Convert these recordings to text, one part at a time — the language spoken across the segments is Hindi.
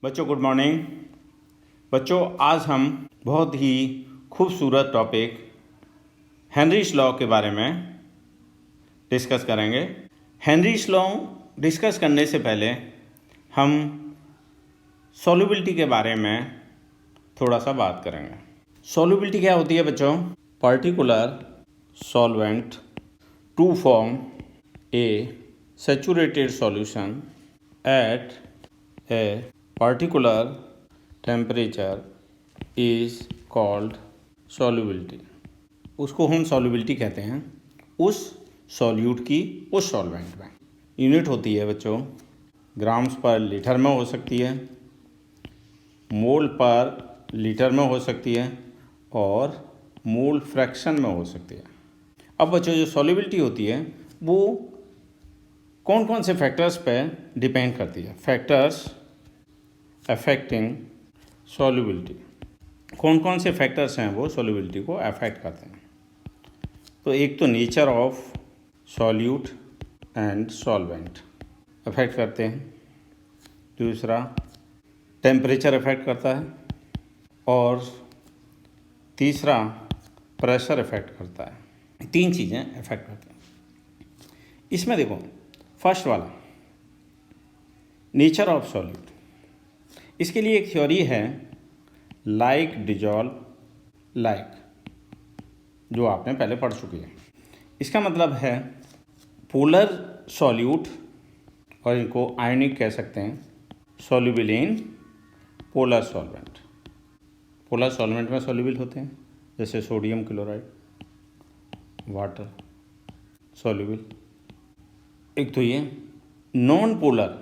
बच्चों गुड मॉर्निंग। बच्चों आज हम बहुत ही खूबसूरत टॉपिक हेनरीज लॉ के बारे में डिस्कस करेंगे। हेनरीज लॉ डिस्कस करने से पहले हम सॉल्युबिलिटी के बारे में थोड़ा सा बात करेंगे। सॉल्युबिलिटी क्या होती है बच्चों? Particular solvent to form a saturated solution at a particular temperature is called solubility। उसको हम solubility कहते हैं उस सॉल्यूट की उस सॉल्वेंट में। यूनिट होती है बच्चों ग्राम्स पर लीटर में हो सकती है, मोल पर लीटर में हो सकती है और मोल फ्रैक्शन में हो सकती है। अब बच्चों जो सॉल्युबिलिटी होती है वो कौन कौन से फैक्टर्स पे डिपेंड करती है? Factors affecting solubility. कौन कौन से फैक्टर्स हैं वो सॉल्युबिलिटी को अफेक्ट करते हैं? तो एक तो nature of solute and solvent affect करते हैं, दूसरा टेम्परेचर अफेक्ट करता है और तीसरा प्रेशर अफेक्ट करता है। तीन चीज़ें अफेक्ट करती हैं। इसमें देखो फर्स्ट वाला नेचर ऑफ सॉल्यूट, इसके लिए एक थ्योरी है लाइक डिजॉल्व लाइक, जो आपने पहले पढ़ चुकी है। इसका मतलब है पोलर सॉल्यूट और इनको आयनिक कह सकते हैं, soluble in polar solvent. Polar solvent में सॉल्युबल होते हैं जैसे सोडियम क्लोराइड, वाटर सॉल्युबल। एक तो ये नॉन पोलर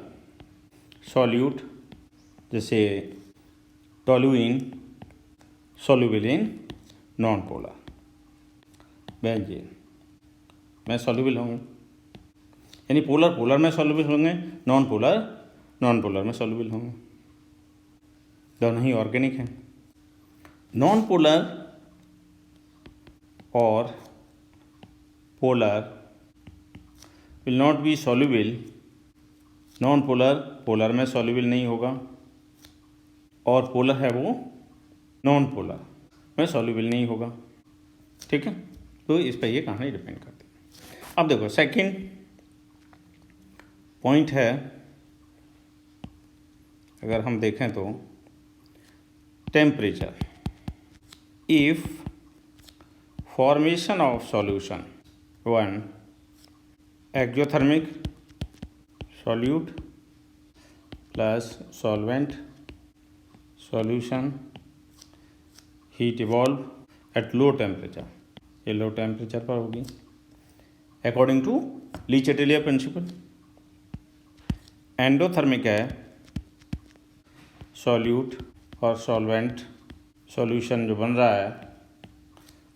सॉल्यूट जैसे toluene soluble in non polar, benzene में सॉल्युबल होंगे, यानी पोलर पोलर में सॉल्युबल होंगे, नॉन पोलर में सॉल्युबल होंगे। दोनों ही ऑर्गेनिक हैं। नॉन पोलर और polar will not be soluble. Non polar polar में सॉल्युबल नहीं होगा और पोलर है वो नॉन पोलर में सॉल्युबल नहीं होगा। ठीक है, तो इस पर ये कहानी डिपेंड करती है। अब देखो सेकंड पॉइंट है, अगर हम देखें तो temperature. If formation of solution one exothermic solute plus solvent solution heat evolve at low temperature, ये लो टेम्परेचर पर होगी according to Le Chatelier principle. Endothermic है सॉल्यूट और सॉल्वेंट सॉल्यूशन जो बन रहा है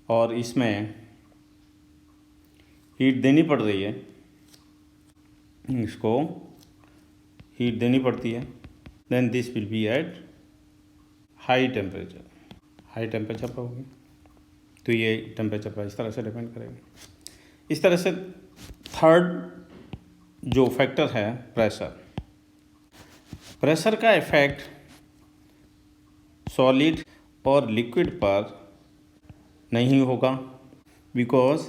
और इसमें हीट देनी पड़ रही है, इसको हीट देनी पड़ती है, then this will be at high temperature पर होगी। तो ये टेम्परेचर पर इस तरह से डिपेंड करेगा। इस तरह से थर्ड जो फैक्टर है प्रेशर का इफेक्ट सॉलिड और लिक्विड पर नहीं होगा because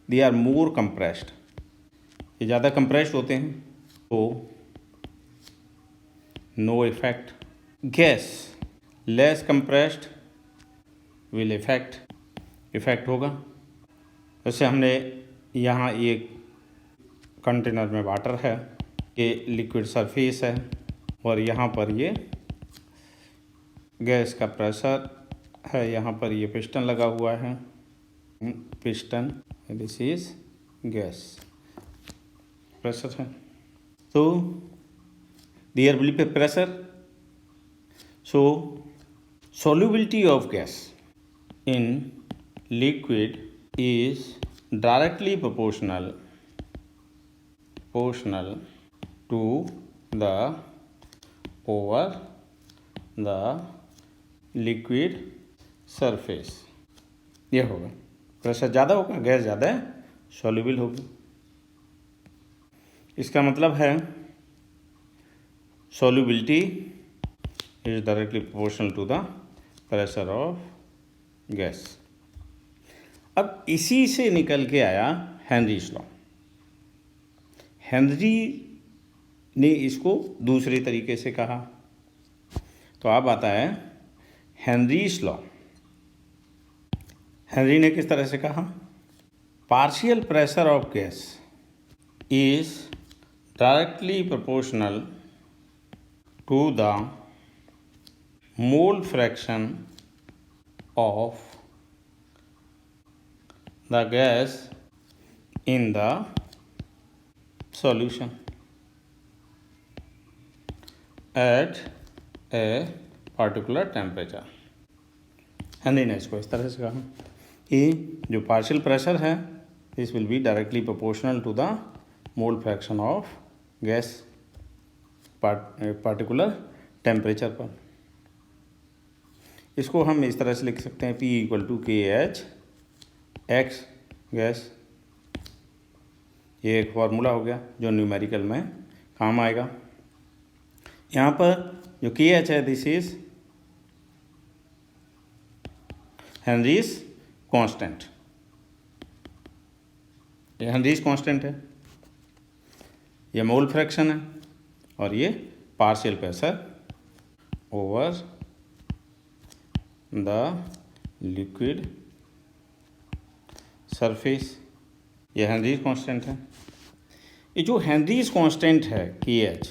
they are more compressed. ये ज़्यादा कंप्रेस्ड होते हैं तो no effect. Gas less compressed will effect होगा। जैसे हमने यहाँ एक कंटेनर में वाटर है, ये लिक्विड सरफेस है और यहाँ पर ये गैस का प्रेशर है, यहाँ पर ये पिस्टन लगा हुआ है, piston, this is gas pressure है। तो there will be pressure, so solubility of gas in liquid is directly proportional to the over the liquid surface। ये होगा प्रेशर ज़्यादा होगा, गैस ज़्यादा सॉल्युबल होगी। इसका मतलब है solubility is directly proportional to the pressure of gas. अब इसी से निकल के आया हेनरीज लॉ। हेनरी ने इसको दूसरे तरीके से कहा, तो अब आता है हेनरीज लॉ। हेनरी ने किस तरह से कहा? Partial pressure of gas is directly proportional to the mole fraction of the gas in the solution at a particular temperature। Henry ने इसको इस तरह से कहा कि जो पार्शियल प्रेशर है this will be directly proportional to the mole fraction of gas particular temperature पर। इसको हम इस तरह से लिख सकते हैं P इक्वल टू के एच एक्स गैस। ये एक फार्मूला हो गया जो न्यूमेरिकल में काम आएगा। यहाँ पर जो के एच है दिस इज हेनरीज कांस्टेंट। ये हेनरीज कांस्टेंट है, ये मोल फ्रैक्शन है और ये partial pressure over the liquid surface, ये हेनरीज कांस्टेंट है। ये जो हेनरीज कांस्टेंट है के एच,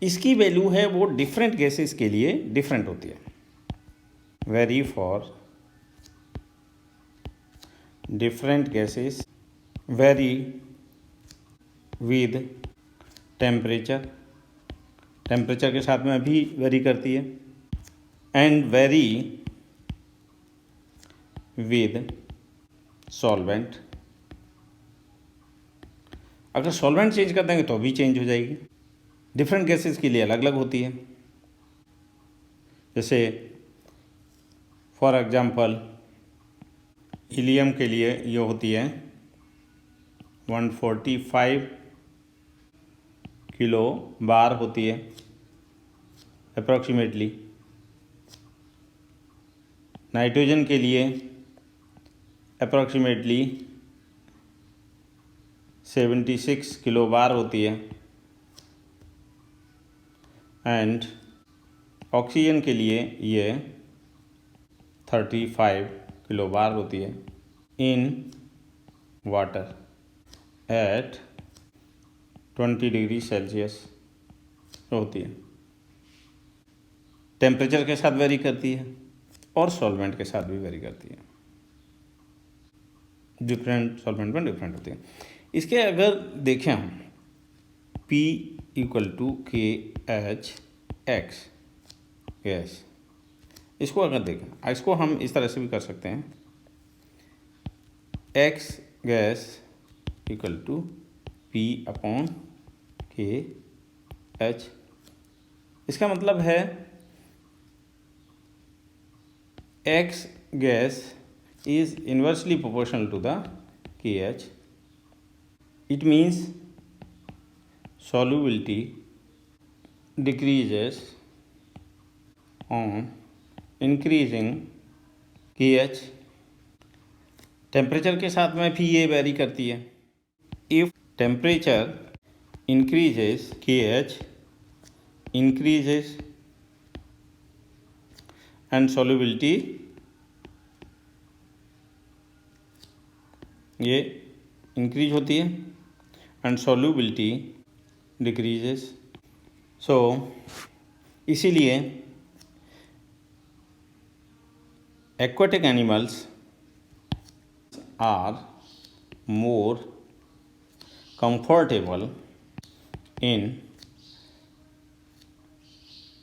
इसकी वैल्यू है वो डिफरेंट गैसेस के लिए डिफरेंट होती है। Very for different gases very with temperature, temperature के साथ में भी वेरी करती है, एंड वेरी विद सॉल्वेंट। अगर सॉल्वेंट चेंज कर देंगे तो भी चेंज हो जाएगी। डिफरेंट गैसेस के लिए अलग अलग होती है। जैसे फॉर एग्जांपल हीलियम के लिए ये होती है 145 किलो बार होती है अप्रॉक्सीमेटली। नाइट्रोजन के लिए अप्रॉक्सीमेटली 76 किलो बार होती है, एंड ऑक्सीजन के लिए ये 35 किलो बार होती है in water at 20 degree Celsius होती है। टेम्परेचर के साथ वेरी करती है और सॉल्वेंट के साथ भी वेरी करती है। डिफरेंट सॉल्वेंट में डिफरेंट होती है। इसके अगर देखें हम P इक्वल टू के एच एक्स गैस, इसको अगर देखें, इसको हम इस तरह से भी कर सकते हैं X gas equal to P upon K H. इसका मतलब है X gas is inversely proportional to the KH. It means solubility decreases on increasing KH। Temperature के साथ में भी ये वेरी करती है। If temperature increases KH increases and solubility ये इंक्रीज होती है एंड सॉल्युबिलिटी डिक्रीजेस। सो इसीलिए aquatic animals are more comfortable in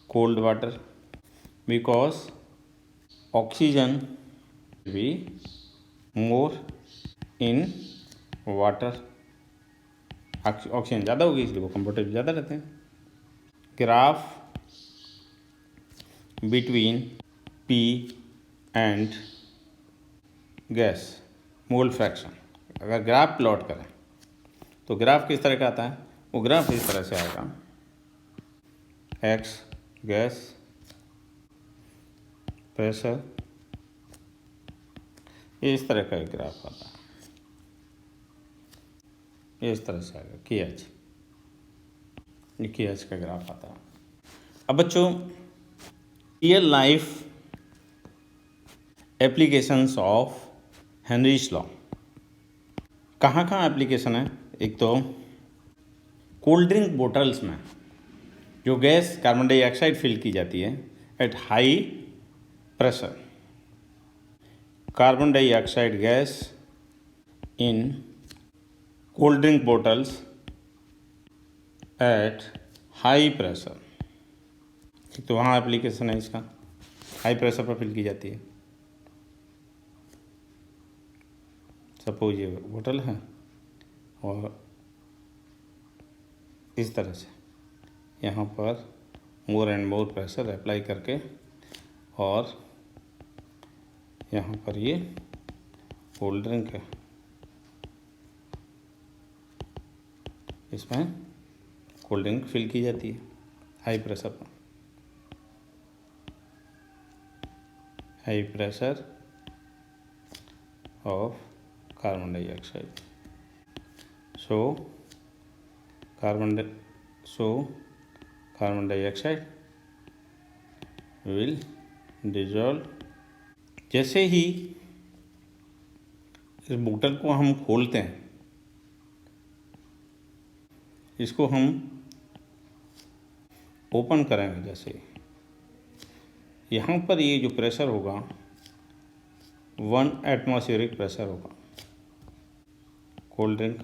cold water because oxygen will be more in water। Oxygen ज़्यादा होगी इसलिए वो कंफर्टेबल ज़्यादा रहते हैं। Graph between P and gas mole fraction, अगर ग्राफ प्लॉट करें तो ग्राफ किस तरह का आता है? वो ग्राफ इस तरह से आएगा, एक्स गैस प्रेशर, ये इस तरह का एक ग्राफ आता है, ये इस तरह से आएगा KH, ये KH का ग्राफ आता है। अब बच्चों real life applications of Henry's law, कहाँ कहाँ एप्लीकेशन है? एक तो कोल्ड ड्रिंक बोतल्स में जो गैस कार्बन डाइऑक्साइड फिल की जाती है at high pressure, carbon dioxide gas in cold drink bottles at high pressure, तो वहाँ एप्लीकेशन है इसका, हाई प्रेशर पर फिल की जाती है। सपोज ये बोतल है और इस तरह से यहाँ पर more and more pressure apply करके और यहाँ पर ये कोल्ड ड्रिंक है, इसमें कोल्ड ड्रिंक फिल की जाती है हाई प्रेशर पर, high pressure of carbon dioxide. So carbon dioxide will dissolve. जैसे ही इस बोतल को हम खोलते हैं, इसको हम ओपन करेंगे, जैसे यहाँ पर ये जो प्रेशर होगा 1 एटमॉस्फेरिक प्रेशर होगा, कोल्ड ड्रिंक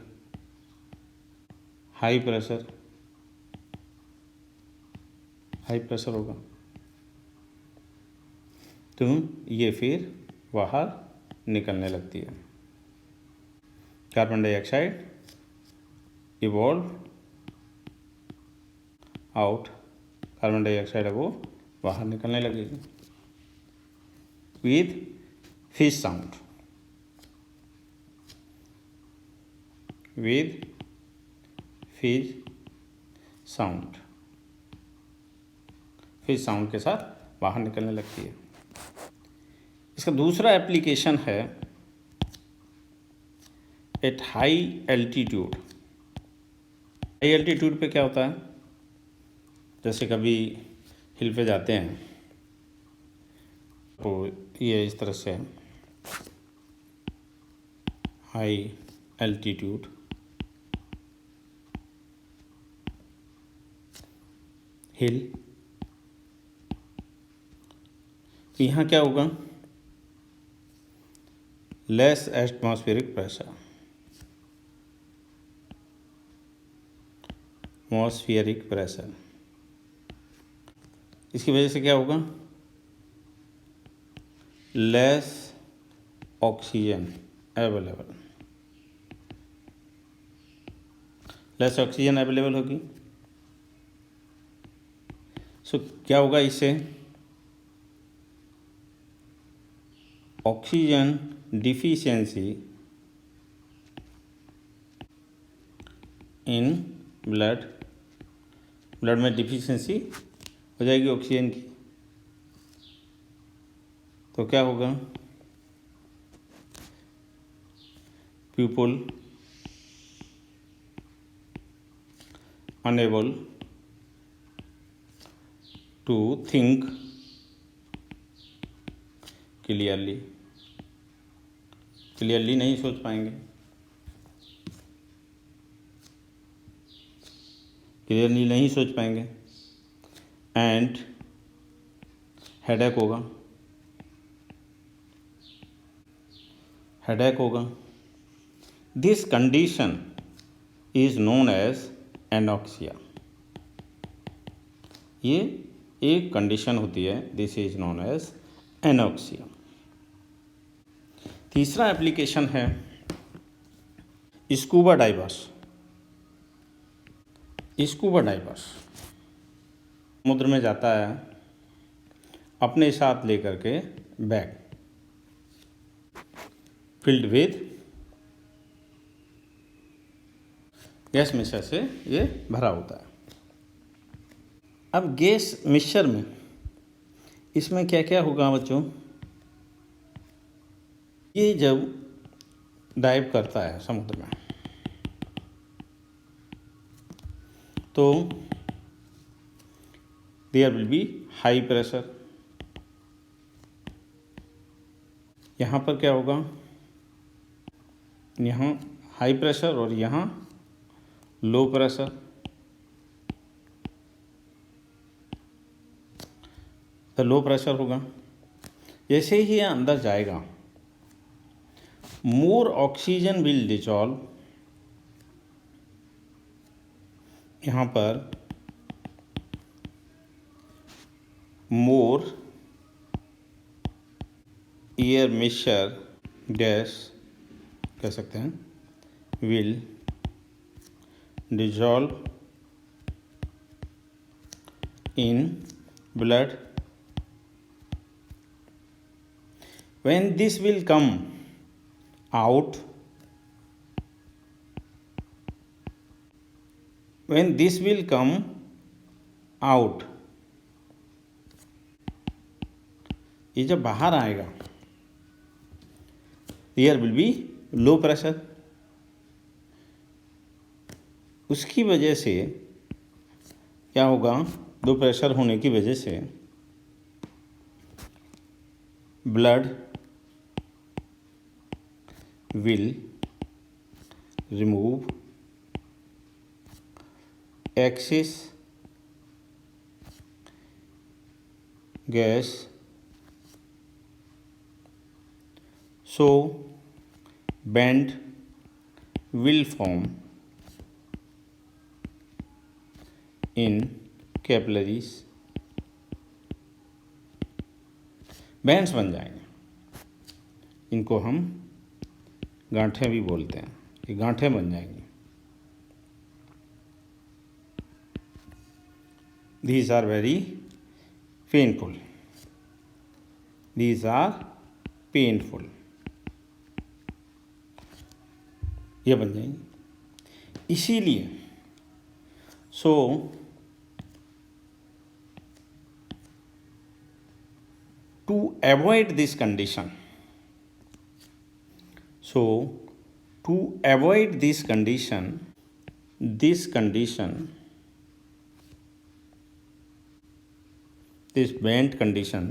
हाई प्रेशर होगा, तो ये फिर बाहर निकलने लगती है, carbon dioxide evolve out, carbon dioxide है वो बाहर निकलने लगेगी with fish sound, with fish sound, fish sound के साथ बाहर निकलने लगती है। इसका दूसरा एप्लीकेशन है at high altitude. High altitude पे क्या होता है, जैसे कभी हिल पे जाते हैं तो ये इस तरह से हाई एल्टीट्यूड, हिल, यहाँ क्या होगा, less atmospheric pressure, atmospheric pressure, इसकी वजह से क्या होगा, less oxygen available, less oxygen available होगी। सो क्या होगा, इससे ऑक्सीजन डिफिशियंसी इन ब्लड में डिफिशियंसी हो जाएगी ऑक्सीजन की, तो क्या होगा, people unable to think clearly नहीं सोच पाएंगे, क्लियरली नहीं सोच पाएंगे, एंड हेडेक होगा, this condition is known as anoxia, ये एक कंडीशन होती है, this is known as anoxia. तीसरा एप्लीकेशन है स्कूबा डाइवर्स। स्कूबा डाइवर्स समुद्र में जाता है अपने साथ लेकर के bag filled with gas mixture से ये भरा होता है। अब गैस मिक्सचर में इसमें क्या क्या होगा बच्चों, ये जब डाइव करता है समुद्र में तो there will be high pressure. यहाँ पर क्या होगा, यहाँ हाई प्रेशर और यहाँ लो प्रेशर। तो लो प्रेशर होगा। जैसे ही ये अंदर जाएगा मोर ऑक्सीजन विल डिजॉल्व, यहाँ पर मोर एयर मिक्सचर गैस कह सकते हैं, will dissolve in blood. When this will come out, when this will come out, ये जब बाहर आएगा there will be low pressure। उसकी वजह से क्या होगा, लो प्रेशर होने की वजह से blood will remove excess gas, so band will form in capillaries। Bands बन जाएंगे, इनको हम गांठें भी बोलते हैं, कि गांठें बन जाएंगी। These are very painful, these are painful, ये बन जाएंगी। इसीलिए so to avoid this condition, so to avoid this condition, this band condition,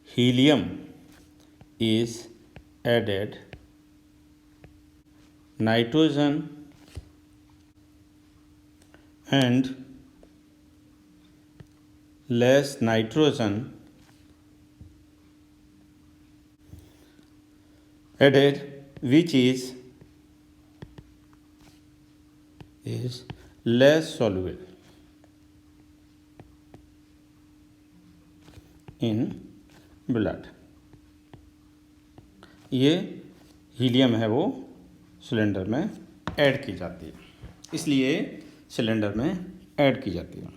helium is added, nitrogen and less nitrogen added, which is less soluble in blood। ये हीलियम है वो सिलेंडर में ऐड की जाती है, इसलिए सिलेंडर में ऐड की जाती है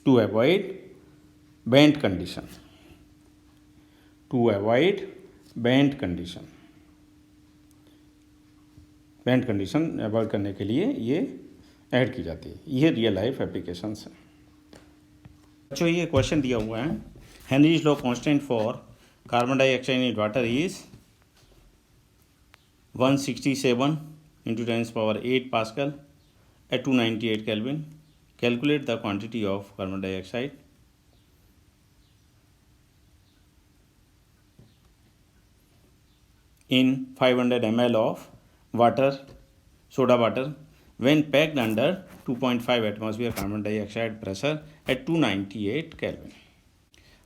to avoid bent condition, to avoid bent condition. Bent condition avoid करने के लिए ये ऐड की जाती है। ये रियल लाइफ एप्लीकेशंस है। बच्चों ये क्वेश्चन दिया हुआ है, Henry's law constant for carbon dioxide in water is 167 × 10⁸ pascal at 298 Kelvin। Calculate the quantity of carbon dioxide in 500 ml of water, soda water, when packed under 2.5 atmosphere carbon dioxide pressure at 298 Kelvin।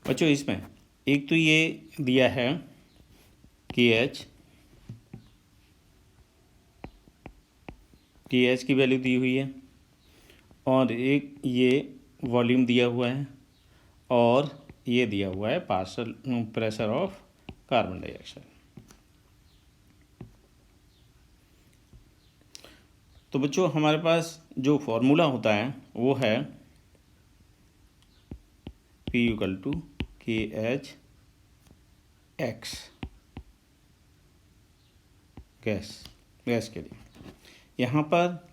बच्चों इसमें एक तो ये दिया है KH की वैल्यू दी हुई है, और एक ये वॉल्यूम दिया हुआ है, और ये दिया हुआ है partial pressure of carbon dioxide. तो बच्चों हमारे पास जो फॉर्मूला होता है वो है P = KH X गैस के लिए। यहाँ पर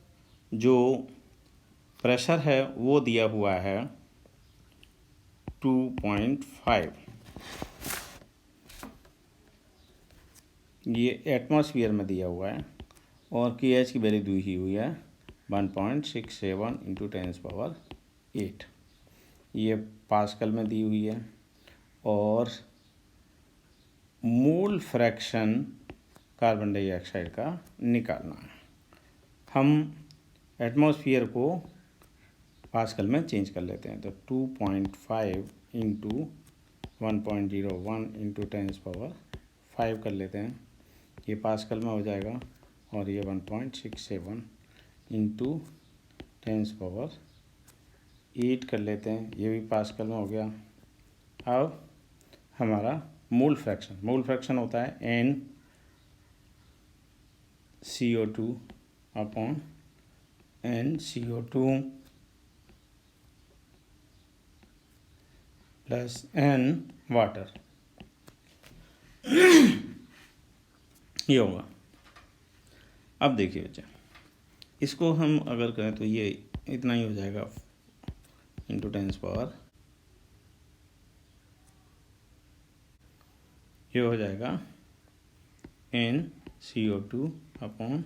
जो प्रेशर है वो दिया हुआ है 2.5, ये एटमॉस्फेयर में दिया हुआ है, और KH की वैल्यू दी हुई है 1.67 इंटू 10⁸ ये पास्कल में दी हुई है। और मोल फ्रैक्शन कार्बन डाइऑक्साइड का निकालना है। हम एटमॉस्फेयर को पास्कल में चेंज कर लेते हैं, तो 2.5 इंटू 1.01 इंटू 10⁵ कर लेते हैं, ये पास्कल में हो जाएगा। और ये 1.67 इंटू 10⁸ कर लेते हैं, ये भी पास्कल में हो गया। अब हमारा मोल फ्रैक्शन होता है NCO2 upon NCO2 plus N water, ये होगा। अब देखिए बच्चा, इसको हम अगर करें तो ये इतना ही हो जाएगा इंटू 10⁻, ये हो जाएगा NCO2 upon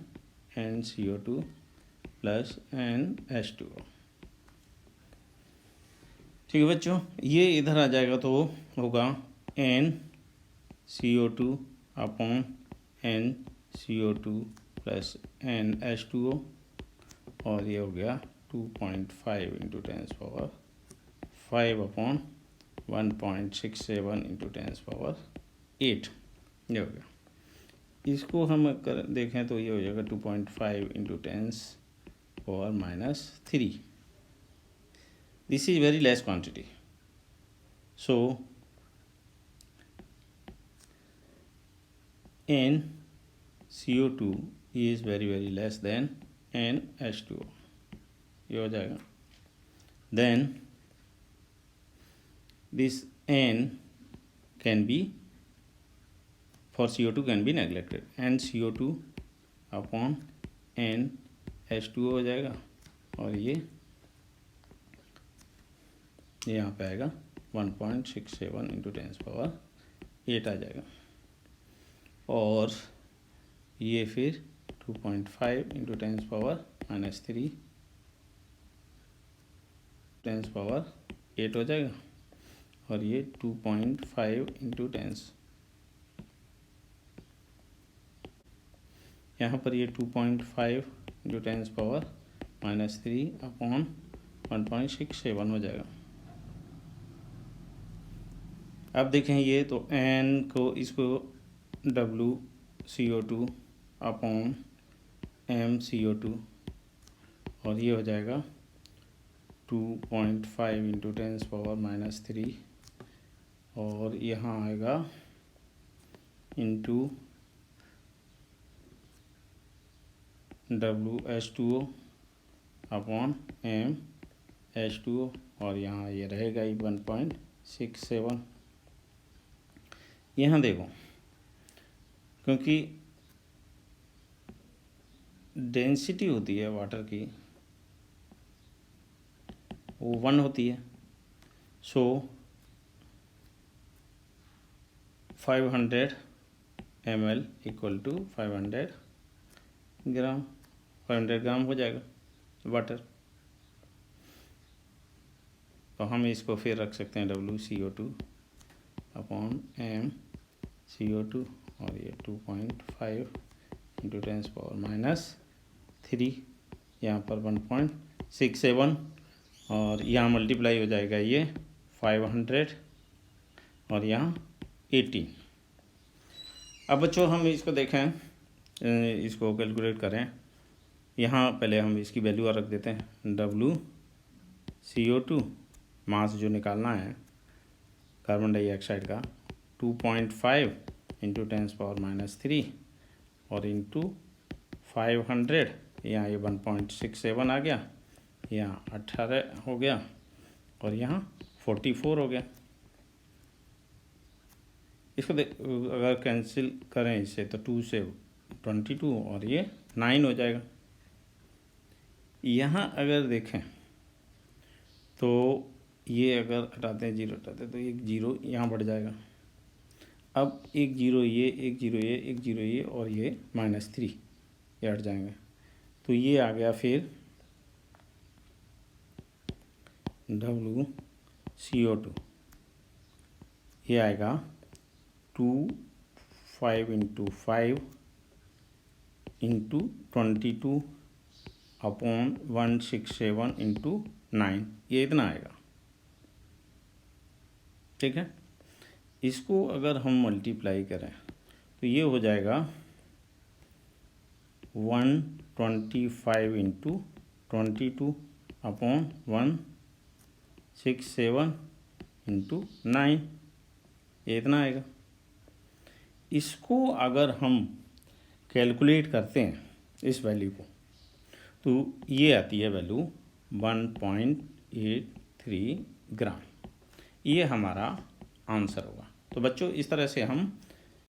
NCO2 plus NH2O। ठीक है बच्चों, ये इधर आ जाएगा तो होगा NCO2 upon NCO2 plus NH2O, और ये हो गया 2.5 इंटू 10⁵ अपॉन 1.67 इंटू 10⁸, ये हो गया। इसको हम कर देखें तो ये हो जाएगा 2.5 into 10⁻³ this is very less quantity, so NCO2 is very less than NH2O, ये हो जाएगा। Then this N can be for CO2 can be neglected, NCO2 upon NH2O हो जाएगा, और ये यहाँ पे आएगा 1.67 इंटू 10⁸ आ जाएगा। और ये फिर 2.5 इंटू 10⁻³ 10⁸ हो जाएगा, और ये 2.5 इंटू 10, यहाँ पर ये 2.5 इंटू 10⁻³ अपॉन 1.67 हो जाएगा। अब देखें ये तो N को इसको WCO2 अपॉन MCO2, और ये हो जाएगा 2.5 इंटू 10⁻³ और यहाँ आएगा इंटू WH2O अपॉन MH2O, और यहाँ ये रहेगा 1.67। यहाँ देखो, क्योंकि डेंसिटी होती है वाटर की वो 1 होती है, सो 500 ml इक्वल टू 500 ग्राम, 500 ग्राम हो जाएगा वाटर। तो हम इसको फिर रख सकते हैं WCO2 अपॉन MCO2, और ये 2.5 इंटू 10⁻³ यहाँ पर 1.67, और यहाँ मल्टीप्लाई हो जाएगा ये 500 और यहाँ 18। अब बच्चों हम इसको देखें, इसको कैलकुलेट करें। यहाँ पहले हम इसकी वैल्यू रख देते हैं, WCO2 मास जो निकालना है कार्बन डाइऑक्साइड का 2.5 इंटू 10⁻³ और इंटू 500, यहाँ ये 1.67 आ गया, यहाँ 18 हो गया, और यहाँ 44 हो गया। इसको अगर कैंसिल करें इससे तो 2 से 22 और ये 9 हो जाएगा। यहाँ अगर देखें तो ये अगर हटाते हैं, जीरो हटाते हैं, तो एक जीरो यहाँ बढ़ जाएगा। अब एक जीरो ये, एक जीरो ये, एक जीरो ये, और ये -3 ये हट जाएंगे। तो ये आ गया फिर WCO2, ये आएगा 5 × 5 × 22/167 × 9, ये इतना आएगा। ठीक है, इसको अगर हम मल्टीप्लाई करें तो ये हो जाएगा 125 × 22/167 × 9, ये इतना आएगा। इसको अगर हम कैलकुलेट करते हैं इस वैल्यू को, तो ये आती है वैल्यू 1.83 ग्राम। ये हमारा आंसर होगा। तो बच्चों, इस तरह से हम